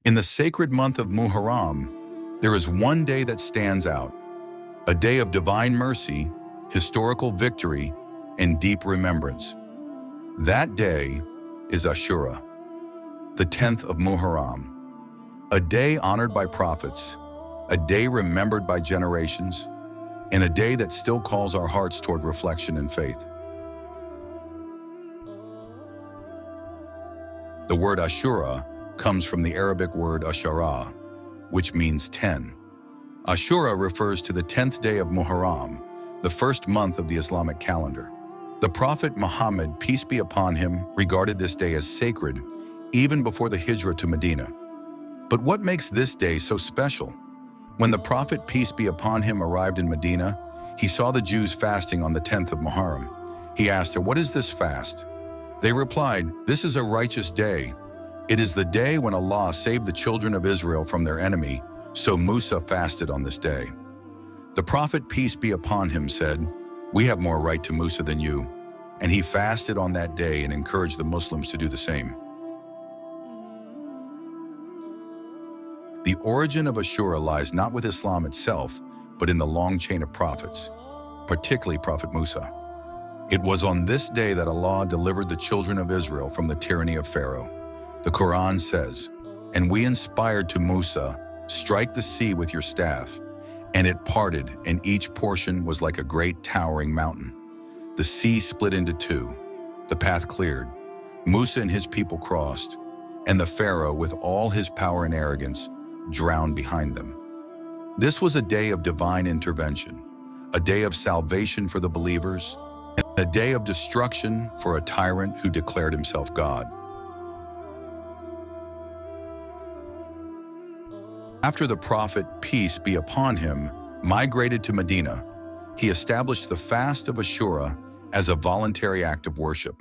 In the sacred month of Muharram, there is one day that stands out, a day of divine mercy, historical victory, and deep remembrance. That day is Ashura, the 10th of Muharram, a day honored by prophets, a day remembered by generations, and a day that still calls our hearts toward reflection and faith. The word Ashura comes from the Arabic word Ashara, which means 10. Ashura refers to the 10th day of Muharram, the first month of the Islamic calendar. The Prophet Muhammad, peace be upon him, regarded this day as sacred even before the Hijrah to Medina. But what makes this day so special? When the Prophet, peace be upon him, arrived in Medina, he saw the Jews fasting on the 10th of Muharram. He asked her, "What is this fast?" They replied, "This is a righteous day. It is the day when Allah saved the children of Israel from their enemy, so Musa fasted on this day." The Prophet, peace be upon him, said, "We have more right to Musa than you," and he fasted on that day and encouraged the Muslims to do the same. The origin of Ashura lies not with Islam itself, but in the long chain of prophets, particularly Prophet Musa. It was on this day that Allah delivered the children of Israel from the tyranny of Pharaoh. The Quran says, "And we inspired to Musa, strike the sea with your staff, and it parted, and each portion was like a great towering mountain. The sea split into two, the path cleared. Musa and his people crossed, and the Pharaoh, with all his power and arrogance, drowned behind them." This was a day of divine intervention, a day of salvation for the believers, and a day of destruction for a tyrant who declared himself God. After the Prophet, peace be upon him, migrated to Medina, he established the fast of Ashura as a voluntary act of worship.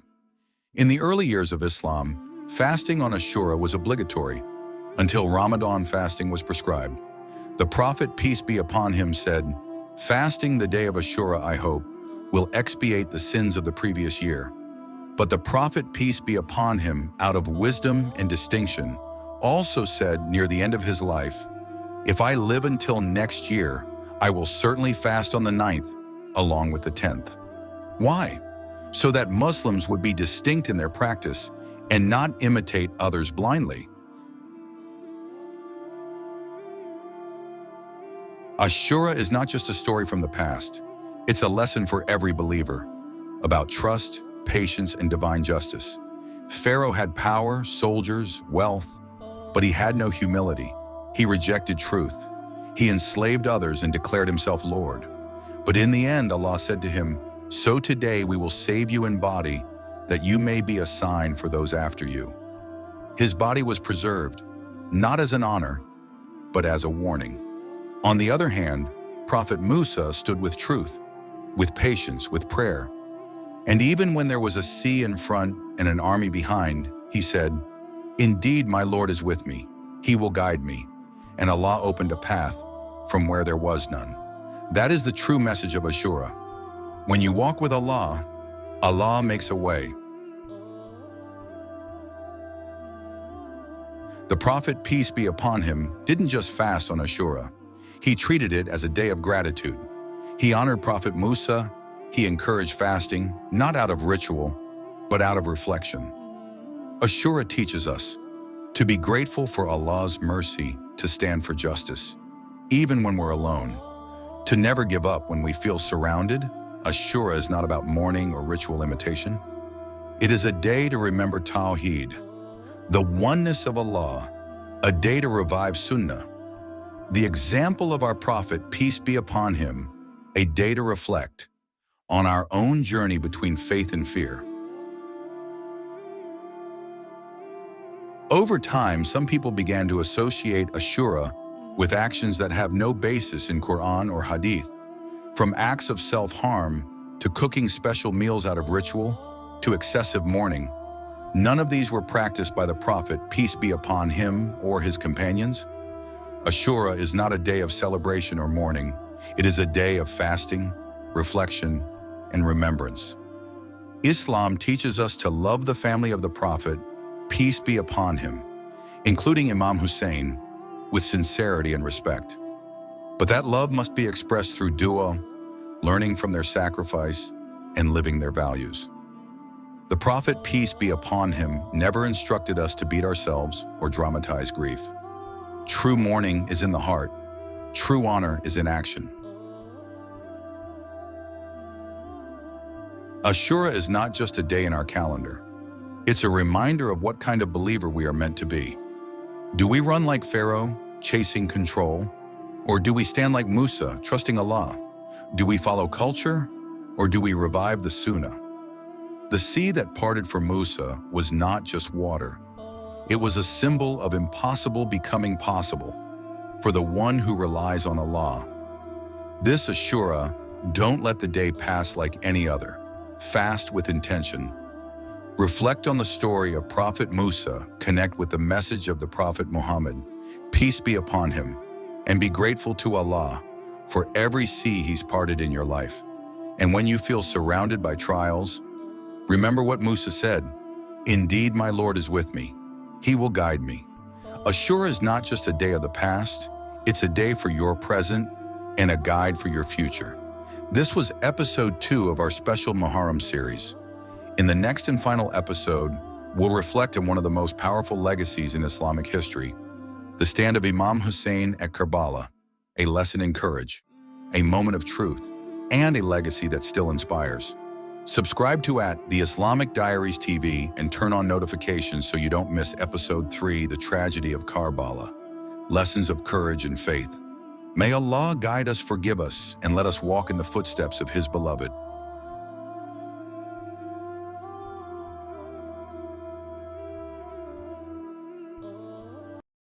In the early years of Islam, fasting on Ashura was obligatory, until Ramadan fasting was prescribed. The Prophet, peace be upon him, said, "Fasting the day of Ashura, I hope, will expiate the sins of the previous year." But the Prophet, peace be upon him, out of wisdom and distinction, also said near the end of his life, "If I live until next year, I will certainly fast on the 9th, along with the 10th. Why? So that Muslims would be distinct in their practice and not imitate others blindly. Ashura is not just a story from the past. It's a lesson for every believer about trust, patience, and divine justice. Pharaoh had power, soldiers, wealth, but he had no humility. He rejected truth. He enslaved others and declared himself Lord. But in the end, Allah said to him, "So today we will save you in body, that you may be a sign for those after you." His body was preserved, not as an honor, but as a warning. On the other hand, Prophet Musa stood with truth, with patience, with prayer. And even when there was a sea in front and an army behind, he said, "Indeed, my Lord is with me. He will guide me." And Allah opened a path from where there was none. That is the true message of Ashura. When you walk with Allah, Allah makes a way. The Prophet, peace be upon him, didn't just fast on Ashura. He treated it as a day of gratitude. He honored Prophet Musa. He encouraged fasting, not out of ritual, but out of reflection. Ashura teaches us to be grateful for Allah's mercy, to stand for justice, even when we're alone, to never give up when we feel surrounded. Ashura is not about mourning or ritual imitation. It is a day to remember Tawheed, the oneness of Allah, a day to revive Sunnah, the example of our Prophet, peace be upon him, a day to reflect on our own journey between faith and fear. Over time, some people began to associate Ashura with actions that have no basis in Quran or Hadith, from acts of self-harm to cooking special meals out of ritual to excessive mourning. None of these were practiced by the Prophet, peace be upon him, or his companions. Ashura is not a day of celebration or mourning. It is a day of fasting, reflection, and remembrance. Islam teaches us to love the family of the Prophet, peace be upon him, including Imam Hussain, with sincerity and respect. But that love must be expressed through dua, learning from their sacrifice, and living their values. The Prophet, peace be upon him, never instructed us to beat ourselves or dramatize grief. True mourning is in the heart. True honor is in action. Ashura is not just a day in our calendar. It's a reminder of what kind of believer we are meant to be. Do we run like Pharaoh, chasing control? Or do we stand like Musa, trusting Allah? Do we follow culture? Or do we revive the Sunnah? The sea that parted for Musa was not just water. It was a symbol of impossible becoming possible for the one who relies on Allah. This Ashura, don't let the day pass like any other. Fast with intention. Reflect on the story of Prophet Musa, connect with the message of the Prophet Muhammad, peace be upon him, and be grateful to Allah for every sea he's parted in your life. And when you feel surrounded by trials, remember what Musa said, "Indeed, my Lord is with me. He will guide me." Ashura is not just a day of the past, it's a day for your present and a guide for your future. This was episode 2 of our special Muharram series. In the next and final episode, we'll reflect on one of the most powerful legacies in Islamic history, the stand of Imam Hussain at Karbala, a lesson in courage, a moment of truth, and a legacy that still inspires. Subscribe to The Islamic Diaries TV and turn on notifications so you don't miss episode 3, The Tragedy of Karbala, Lessons of Courage and Faith. May Allah guide us, forgive us, and let us walk in the footsteps of His beloved.